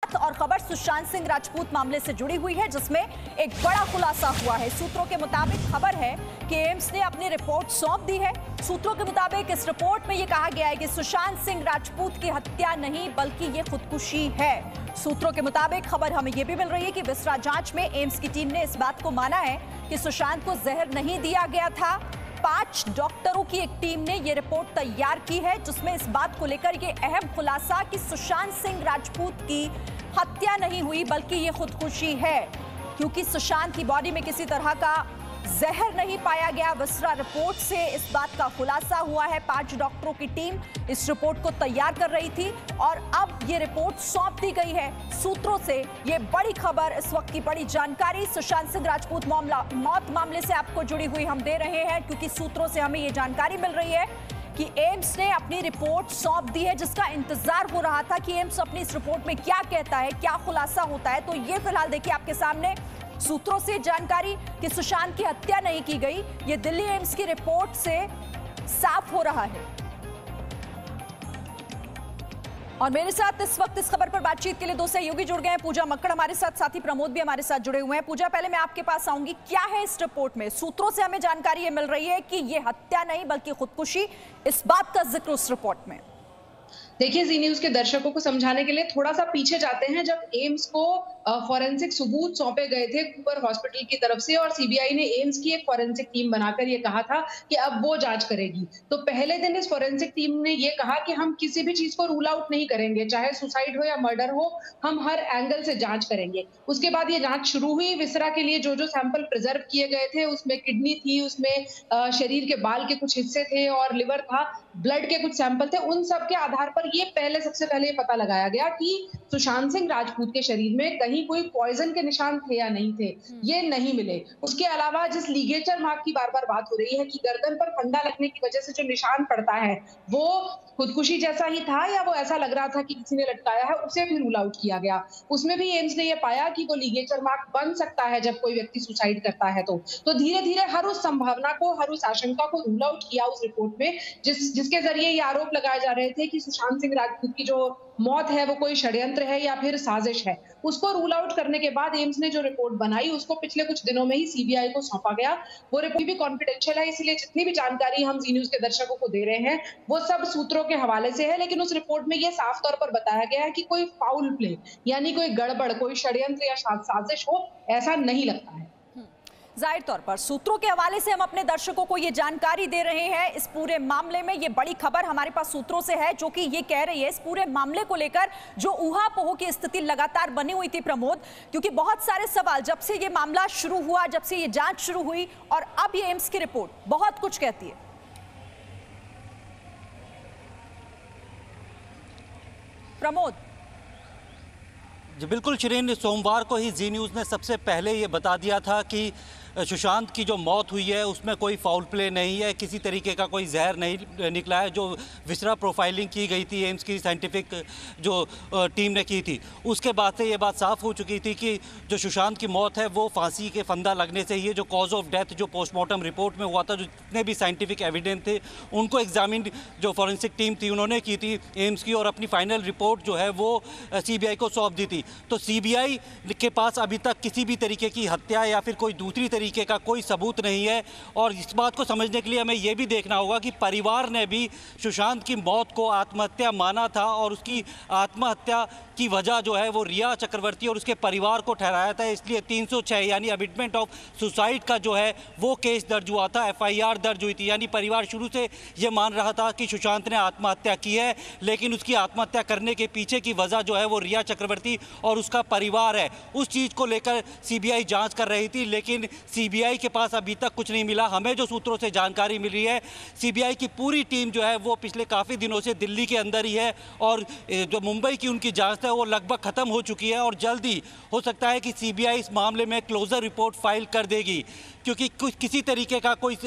साथ और खबर सुशांत सिंह राजपूत मामले से जुड़ी हुई है, जिसमें एक बड़ा खुलासा हुआ है। सूत्रों के मुताबिक खबर है कि एम्स ने अपनी रिपोर्ट सौंप दी है। सूत्रों के मुताबिक इस रिपोर्ट में यह कहा गया है कि सुशांत सिंह राजपूत की हत्या नहीं बल्कि ये खुदकुशी है। सूत्रों के मुताबिक खबर हमें यह भी मिल रही है कि विसरा जांच में एम्स की टीम ने इस बात को माना है कि सुशांत को जहर नहीं दिया गया था। 5 डॉक्टरों की एक टीम ने यह रिपोर्ट तैयार की है, जिसमें इस बात को लेकर यह अहम खुलासा कि सुशांत सिंह राजपूत की हत्या नहीं हुई बल्कि यह खुदकुशी है, क्योंकि सुशांत की बॉडी में किसी तरह का जहर नहीं पाया गया। विसरा रिपोर्ट से इस बात का खुलासा हुआ है। 5 डॉक्टरों की टीम इस रिपोर्ट को तैयार कर रही थी और अब ये रिपोर्ट सौंप दी गई है। सूत्रों से ये बड़ी खबर, इस वक्त की बड़ी जानकारी सुशांत सिंह राजपूत मौत मामले से आपको जुड़ी हुई हम दे रहे हैं, क्योंकि सूत्रों से हमें ये जानकारी मिल रही है कि एम्स ने अपनी रिपोर्ट सौंप दी है, जिसका इंतजार हो रहा था कि एम्स अपनी इस रिपोर्ट में क्या कहता है, क्या खुलासा होता है। तो ये फिलहाल देखिए आपके सामने सूत्रों से जानकारी कि सुशांत की हत्या नहीं की गई, ये दिल्ली एम्स की रिपोर्ट से साफ हो रहा है। और मेरे साथ इस वक्त इस खबर पर बातचीत के लिए 2 सहयोगी जुड़ गए हैं। पूजा मक्कड़ हमारे साथी प्रमोद भी हमारे साथ जुड़े हुए हैं। पूजा, पहले मैं आपके पास आऊंगी, क्या है इस रिपोर्ट में? सूत्रों से हमें जानकारी ये मिल रही है कि ये हत्या नहीं बल्कि खुदकुशी, इस बात का जिक्र उस रिपोर्ट में। देखिए, जी न्यूज के दर्शकों को समझाने के लिए थोड़ा सा पीछे जाते हैं। जब एम्स को फॉरेंसिक सबूत सौंपे गए थे कूपर हॉस्पिटल की तरफ से और सीबीआई ने एम्स की एक फॉरेंसिक टीम बनाकर ये कहा था कि अब वो जांच करेगी, तो पहले दिन इस फॉरेंसिक टीम ने ये कहा कि हम किसी भी चीज को रूल आउट नहीं करेंगे, चाहे सुसाइड हो या मर्डर हो, हम हर एंगल से जांच करेंगे। उसके बाद ये जांच शुरू हुई। विसरा के लिए जो जो सैंपल प्रिजर्व किए गए थे, उसमें किडनी थी, उसमें शरीर के बाल के कुछ हिस्से थे और लिवर था, ब्लड के कुछ सैंपल थे। उन सब के आधार पर ये सबसे पहले पता लगाया गया कि सुशांत सिंह राजपूत के शरीर में कहीं कोई पॉइजन के निशान थे या नहीं थे, ये नहीं मिले। उसके अलावा जिस लिगेचर मार्क की बार बार बात हो रही है कि गर्दन पर फंदा लगने की वजह से जो निशान पड़ता है वो खुदकुशी जैसा ही था या वो ऐसा लग रहा था कि किसी ने लटकाया है, उसे भी रूल आउट किया गया। उसमें भी एम्स ने ये पाया कि वो लिगेचर मार्क बन सकता है जब कोई व्यक्ति सुसाइड करता है। तो धीरे धीरे हर उस संभावना को, हर उस आशंका को रूल आउट किया उस रिपोर्ट में, जिसके जरिए ये आरोप लगाए जा रहे थे कि सुशांत सिंह राजपूत की जो मौत है वो कोई षड्यंत्र है या फिर साजिश है। उसको रूल आउट करने के बाद एम्स ने जो रिपोर्ट बनाई उसको पिछले कुछ दिनों में ही सीबीआई को सौंपा गया। वो रिपोर्ट भी कॉन्फिडेंशियल है, इसलिए जितनी भी जानकारी हम जी न्यूज के दर्शकों को दे रहे हैं वो सब सूत्रों के हवाले से है। लेकिन उस रिपोर्ट में ये साफ तौर पर बताया गया है कि कोई फाउल प्ले यानी कोई गड़बड़, कोई षड्यंत्र या साजिश हो, ऐसा नहीं लगता है। जाहिर तौर पर सूत्रों के हवाले से हम अपने दर्शकों को ये जानकारी दे रहे हैं। इस पूरे मामले में ये बड़ी खबर हमारे पास सूत्रों से है, जो कि ये कह रही है इस पूरे मामले को लेकर जो ऊहापोह की स्थिति लगातार बनी हुई थी प्रमोद, क्योंकि बहुत सारे सवाल जब से ये मामला शुरू हुआ, जब से ये जांच शुरू हुई और अब ये एम्स की रिपोर्ट बहुत कुछ कहती है। प्रमोद जी बिल्कुल शिरीन, सोमवार को ही जी न्यूज़ ने सबसे पहले ये बता दिया था कि सुशांत की जो मौत हुई है उसमें कोई फाउल प्ले नहीं है, किसी तरीके का कोई जहर नहीं निकला है। जो विसरा प्रोफाइलिंग की गई थी एम्स की साइंटिफिक जो टीम ने की थी, उसके बाद से ये बात साफ हो चुकी थी कि जो सुशांत की मौत है वो फांसी के फंदा लगने से ही है। जो कॉज ऑफ डेथ जो पोस्टमार्टम रिपोर्ट में हुआ था, जो जितने भी साइंटिफिक एविडेंस थे उनको एग्जामिन जो फॉरेंसिक टीम थी उन्होंने की थी एम्स की, और अपनी फाइनल रिपोर्ट जो है वो सीबीआई को सौंप दी थी। तो सीबीआई के पास अभी तक किसी भी तरीके की हत्या या फिर कोई दूसरी तरीके का कोई सबूत नहीं है। और इस बात को समझने के लिए हमें यह भी देखना होगा कि परिवार ने भी सुशांत की मौत को आत्महत्या माना था और उसकी आत्महत्या की वजह जो है वो रिया चक्रवर्ती और उसके परिवार को ठहराया था। इसलिए 306 यानी अमिटमेंट ऑफ सुसाइड का जो है वो केस दर्ज हुआ था, एफआईआर दर्ज हुई थी। यानी परिवार शुरू से ये मान रहा था कि सुशांत ने आत्महत्या की है, लेकिन उसकी आत्महत्या करने के पीछे की वजह जो है वो रिया चक्रवर्ती और उसका परिवार है। उस चीज़ को लेकर सीबीआई जांच कर रही थी, लेकिन सीबीआई के पास अभी तक कुछ नहीं मिला। हमें जो सूत्रों से जानकारी मिल रही है, सीबीआई की पूरी टीम जो है वो पिछले काफ़ी दिनों से दिल्ली के अंदर ही है और जो मुंबई की उनकी जांच है वो लगभग ख़त्म हो चुकी है और जल्दी हो सकता है कि सीबीआई इस मामले में क्लोजर रिपोर्ट फाइल कर देगी, क्योंकि किसी तरीके का कोई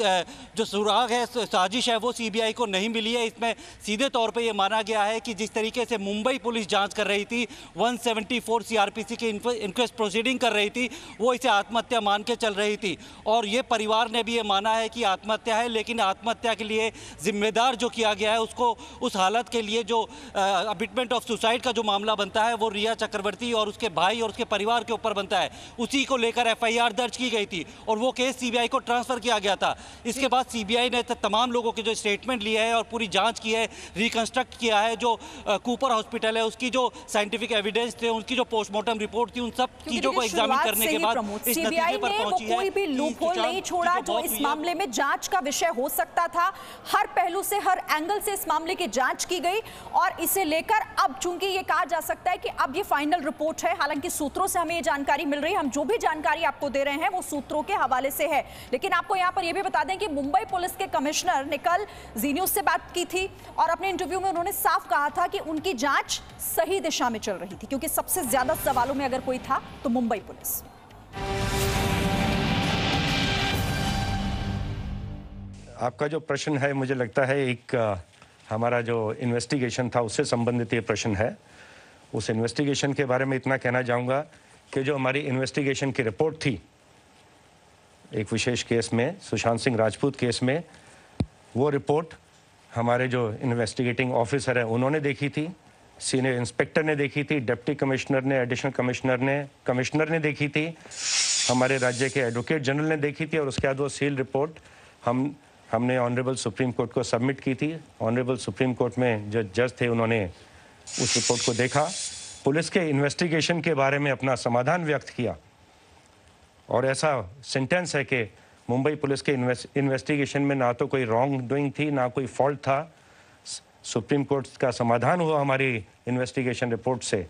जो सुराग है, साजिश है, वो सीबीआई को नहीं मिली है। इसमें सीधे तौर पे ये माना गया है कि जिस तरीके से मुंबई पुलिस जांच कर रही थी, 174 सीआरपीसी की इंक्वेस्ट प्रोसीडिंग कर रही थी, वो इसे आत्महत्या मान के चल रही रही थी और ये परिवार ने भी ये माना है कि आत्महत्या है, लेकिन आत्महत्या के लिए जिम्मेदार जो किया गया है उसको उस हालत के लिए जो अमिटमेंट ऑफ सुसाइड का जो मामला बनता है वो रिया चक्रवर्ती और उसके भाई और उसके परिवार के ऊपर बनता है। उसी को लेकर एफआईआर दर्ज की गई थी और वो केस सीबीआई को ट्रांसफर किया गया था। इसके बाद सीबीआई ने तमाम लोगों के जो स्टेटमेंट लिए हैं और पूरी जांच की है, रिकंस्ट्रक्ट किया है, जो कूपर हॉस्पिटल है उसकी जो साइंटिफिक एविडेंस थे, उनकी जो पोस्टमार्टम रिपोर्ट थी, उन सब चीजों को एग्जामिन करने के बाद इस नतीजे पर पहुंची है। कोई भी लूपहोल नहीं छोड़ा जो इस मामले में जांच का विषय हो सकता था। हर पहलू से, हर एंगल से इस मामले की जांच की गई और इसे लेकर अब चूंकि ये कहा जा सकता है कि अब ये फाइनल रिपोर्ट है, हालांकि सूत्रों से हमें ये जानकारी मिल रही है, हम जो भी जानकारी आपको दे रहे हैं वो सूत्रों के हवाले से है। लेकिन आपको यहां पर यह भी बता दें कि मुंबई पुलिस के कमिश्नर ने कल जी न्यूज से बात की थी और अपने इंटरव्यू में उन्होंने साफ कहा था कि उनकी जांच सही दिशा में चल रही थी, क्योंकि सबसे ज्यादा सवालों में अगर कोई था तो मुंबई पुलिस। आपका जो प्रश्न है मुझे लगता है एक हमारा जो इन्वेस्टिगेशन था उससे संबंधित ये प्रश्न है। उस इन्वेस्टिगेशन के बारे में इतना कहना चाहूँगा कि जो हमारी इन्वेस्टिगेशन की रिपोर्ट थी एक विशेष केस में, सुशांत सिंह राजपूत केस में, वो रिपोर्ट हमारे जो इन्वेस्टिगेटिंग ऑफिसर है उन्होंने देखी थी, सीनियर इंस्पेक्टर ने देखी थी, डिप्टी कमिश्नर ने, एडिशनल कमिश्नर ने देखी थी, हमारे राज्य के एडवोकेट जनरल ने देखी थी और उसके बाद वो सील रिपोर्ट हमने ऑनरेबल सुप्रीम कोर्ट को सबमिट की थी। ऑनरेबल सुप्रीम कोर्ट में जो जज थे उन्होंने उस रिपोर्ट को देखा, पुलिस के इन्वेस्टिगेशन के बारे में अपना समाधान व्यक्त किया और ऐसा सेंटेंस है कि मुंबई पुलिस के इन्वेस्टिगेशन में ना तो कोई रॉन्ग डूइंग थी, ना कोई फॉल्ट था। सुप्रीम कोर्ट का समाधान हुआ हमारी इन्वेस्टिगेशन रिपोर्ट से।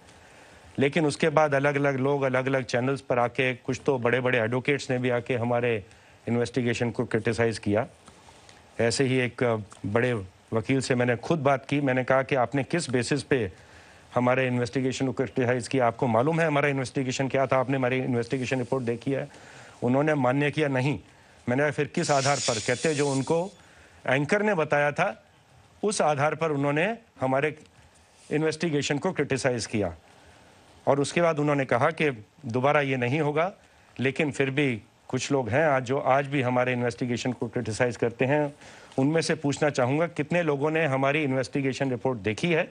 लेकिन उसके बाद अलग अलग लोग अलग अलग चैनल्स पर आके, कुछ तो बड़े बड़े एडवोकेट्स ने भी आके हमारे इन्वेस्टिगेशन को क्रिटिसाइज़ किया। ऐसे ही एक बड़े वकील से मैंने खुद बात की, मैंने कहा कि आपने किस बेसिस पे हमारे इन्वेस्टिगेशन को क्रिटिसाइज़ किया, आपको मालूम है हमारा इन्वेस्टिगेशन क्या था, आपने हमारी इन्वेस्टिगेशन रिपोर्ट देखी है? उन्होंने मान्य किया नहीं। मैंने फिर किस आधार पर? कहते जो उनको एंकर ने बताया था उस आधार पर उन्होंने हमारे इन्वेस्टिगेशन को क्रिटिसाइज़ किया और उसके बाद उन्होंने कहा कि दोबारा ये नहीं होगा। लेकिन फिर भी कुछ लोग हैं जो आज भी हमारे इन्वेस्टिगेशन को क्रिटिसाइज़ करते हैं। उनमें से पूछना चाहूँगा कितने लोगों ने हमारी इन्वेस्टिगेशन रिपोर्ट देखी है?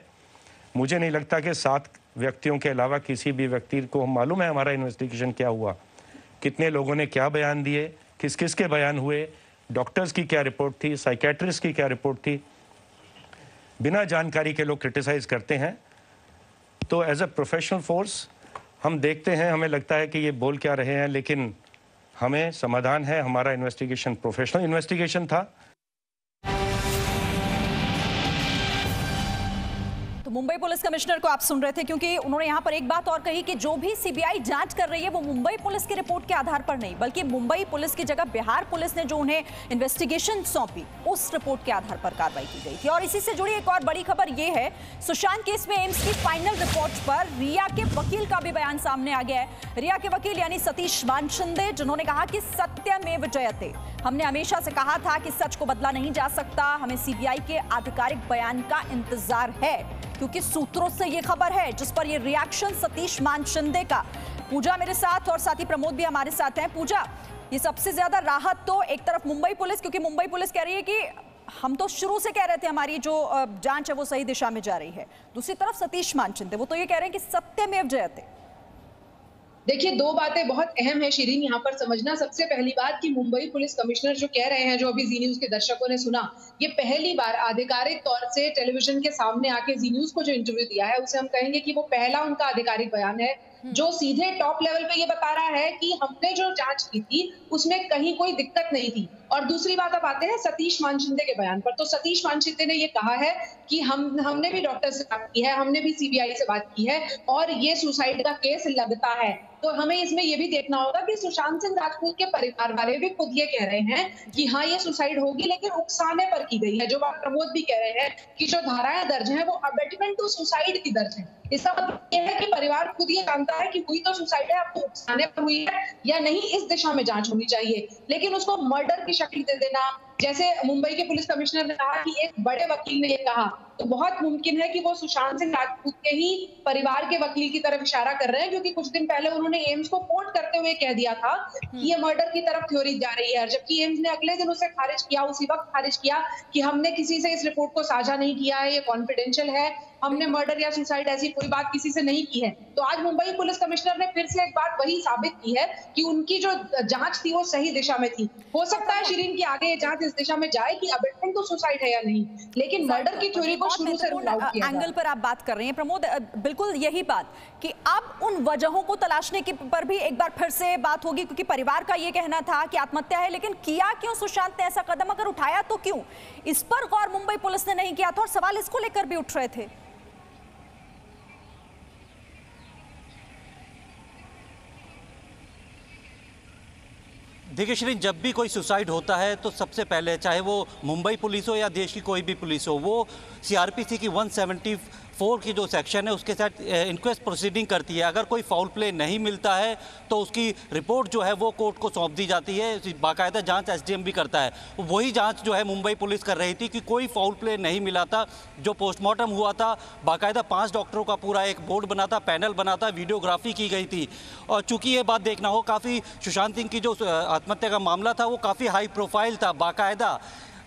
मुझे नहीं लगता कि 7 व्यक्तियों के अलावा किसी भी व्यक्ति को मालूम है हमारा इन्वेस्टिगेशन क्या हुआ, कितने लोगों ने क्या बयान दिए, किस किस के बयान हुए, डॉक्टर्स की क्या रिपोर्ट थी, साइकेट्रिस्ट की क्या रिपोर्ट थी। बिना जानकारी के लोग क्रिटिसाइज़ करते हैं। तो एज अ प्रोफेशनल फोर्स हम देखते हैं, हमें लगता है कि ये बोल क्या रहे हैं, लेकिन हमें समाधान है। हमारा इन्वेस्टिगेशन प्रोफेशनल इन्वेस्टिगेशन था। मुंबई पुलिस कमिश्नर को आप सुन रहे थे, क्योंकि उन्होंने यहां पर एक बात और कही कि जो भी सीबीआई जांच कर रही है वो मुंबई पुलिस की रिपोर्ट के आधार पर नहीं, बल्कि मुंबई पुलिस की जगह बिहार पुलिस ने जो उन्हें इन्वेस्टिगेशन सौंपी उस रिपोर्ट के आधार पर कार्रवाई की गई थी। और इसी से जुड़ी एक और बड़ी खबर ये है, सुशांत केस में एम्स की फाइनल रिपोर्ट पर रिया के वकील का भी बयान सामने आ गया है। रिया के वकील यानी सतीश मानशिंदे, जिन्होंने कहा कि सत्यमेव जयते, हमने हमेशा से कहा था कि सच को बदला नहीं जा सकता, हमें सीबीआई के आधिकारिक बयान का इंतजार है, क्योंकि सूत्रों से ये खबर है, जिस पर ये रिएक्शन सतीश मानशिंदे का। पूजा मेरे साथ और साथी प्रमोद भी हमारे साथ हैं। पूजा, ये सबसे ज्यादा राहत तो एक तरफ मुंबई पुलिस, क्योंकि मुंबई पुलिस कह रही है कि हम तो शुरू से कह रहे थे हमारी जो जांच है वो सही दिशा में जा रही है। दूसरी तरफ सतीश मानशिंदे, वो तो ये कह रहे हैं कि सत्यमेव जयते। देखिए, 2 बातें बहुत अहम है शिरीन यहाँ पर समझना। सबसे पहली बात कि मुंबई पुलिस कमिश्नर जो कह रहे हैं, जो अभी जी न्यूज के दर्शकों ने सुना, ये पहली बार आधिकारिक तौर से टेलीविजन के सामने आके जी न्यूज को जो इंटरव्यू दिया है उसे हम कहेंगे कि वो पहला उनका आधिकारिक बयान है, जो सीधे टॉप लेवल पे ये बता रहा है कि हमने जो जांच की थी उसमें कहीं कोई दिक्कत नहीं थी। और दूसरी बात अब आते हैं सतीश मानशिंदे के बयान पर। तो सतीश मानशिंदे ने ये कहा है कि हमने भी डॉक्टर से बात की है, हमने भी सीबीआई से बात की है और ये सुसाइड का केस लगता है। तो हमें इसमें ये भी देखना होगा कि सुशांत सिंह राजपूत के परिवार वाले भी खुद ये कह रहे हैं कि हाँ, ये सुसाइड होगी, लेकिन उकसाने पर की गई है। जो बात प्रमोद भी कह रहे हैं कि जो धाराएं दर्ज हैं वो अबेटमेंट टू सुसाइड की दर्ज है। इसका मतलब ये है कि परिवार खुद ये जानता है कि हुई तो सुसाइड है, अब तो उकसाने पर हुई है या नहीं, इस दिशा में जांच होनी चाहिए। लेकिन उसको मर्डर की शक्ल दे देना, जैसे मुंबई के पुलिस कमिश्नर ने कहा कि एक बड़े वकील ने ये कहा, तो बहुत मुमकिन है कि वो सुशांत सिंह राजपूत के ही परिवार के वकील की तरफ इशारा कर रहे हैं, क्योंकि कुछ दिन पहले उन्होंने एम्स को कोट करते हुए कह दिया था कि ये मर्डर की तरफ थ्योरी जा रही है, जबकि एम्स ने अगले दिन उसे खारिज किया, उसी वक्त खारिज किया कि हमने किसी से इस रिपोर्ट को साझा नहीं किया है, ये कॉन्फिडेंशियल है, हमने मर्डर या सुसाइड ऐसी कोई बात किसी से नहीं की है। तो आज मुंबई पुलिस कमिश्नर ने फिर से एक बात वही साबित की है कि उनकी जो जांच थी वो सही दिशा में थी। हो सकता है शिरीन की आगे ये जांच इस दिशा में जाए कि अबेटमेंट तो सुसाइड है या नहीं, लेकिन मर्डर की थ्योरी को शुरू से रूल आउट किया एंगल पर आप बात कर रही हैं प्रमोद, बिल्कुल यही बात कि अब उन वजहों को तलाशने की पर भी एक बार फिर से बात होगी, क्योंकि परिवार का ये कहना था कि आत्महत्या है, लेकिन किया क्यों सुशांत ने ऐसा कदम, अगर उठाया तो क्यों? इस पर गौर मुंबई पुलिस ने नहीं किया था और सवाल इसको लेकर भी उठ रहे थे। देखिए श्रीन, जब भी कोई सुसाइड होता है तो सबसे पहले, चाहे वो मुंबई पुलिस हो या देश की कोई भी पुलिस हो, वो सीआरपीसी की 174 की जो सेक्शन है उसके साथ इंक्वेस्ट प्रोसीडिंग करती है। अगर कोई फाउल प्ले नहीं मिलता है तो उसकी रिपोर्ट जो है वो कोर्ट को सौंप दी जाती है, बाकायदा जांच एसडीएम भी करता है। वही जांच जो है मुंबई पुलिस कर रही थी कि कोई फाउल प्ले नहीं मिला था। जो पोस्टमार्टम हुआ था, बाकायदा 5 डॉक्टरों का पूरा एक बोर्ड बना था, पैनल बना था, वीडियोग्राफी की गई थी। और चूंकि ये बात देखना हो, काफ़ी सुशांत सिंह की जो आत्महत्या का मामला था वो काफ़ी हाई प्रोफाइल था, बाकायदा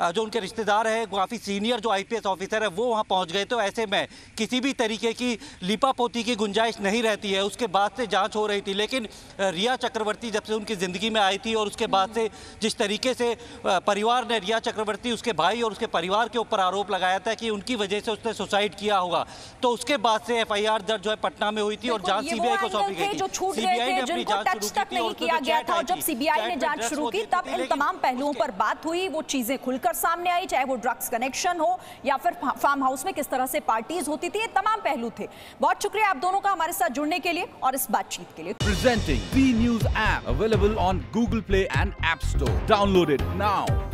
जो उनके रिश्तेदार हैं, काफ़ी सीनियर जो आईपीएस ऑफिसर है वो वहाँ पहुँच गए। तो ऐसे में किसी भी तरीके की लिपापोती की गुंजाइश नहीं रहती है। उसके बाद से जांच हो रही थी, लेकिन रिया चक्रवर्ती जब से उनकी ज़िंदगी में आई थी और उसके बाद से जिस तरीके से परिवार ने रिया चक्रवर्ती, उसके भाई और उसके परिवार के ऊपर आरोप लगाया था कि उनकी वजह से उसने सुसाइड किया होगा, तो उसके बाद से एफआईआर दर्ज जो है पटना में हुई थी और जाँच सीबीआई को सौंपी गई थी। सीबीआई ने अपनी जांच शुरू की थी और किया गया था, और जब सीबीआई ने जांच शुरू की तब इन तमाम पहलुओं पर बात हुई, वो चीजें खुलकर सामने आई, चाहे वो ड्रग्स कनेक्शन हो या फिर फार्म हाउस में किस तरह से पार्टीज होती थी, ये तमाम पहलू थे। बहुत शुक्रिया आप दोनों का हमारे साथ जुड़ने के लिए और इस बातचीत के लिए। Presenting V News app available on Google Play and App Store. Download it now.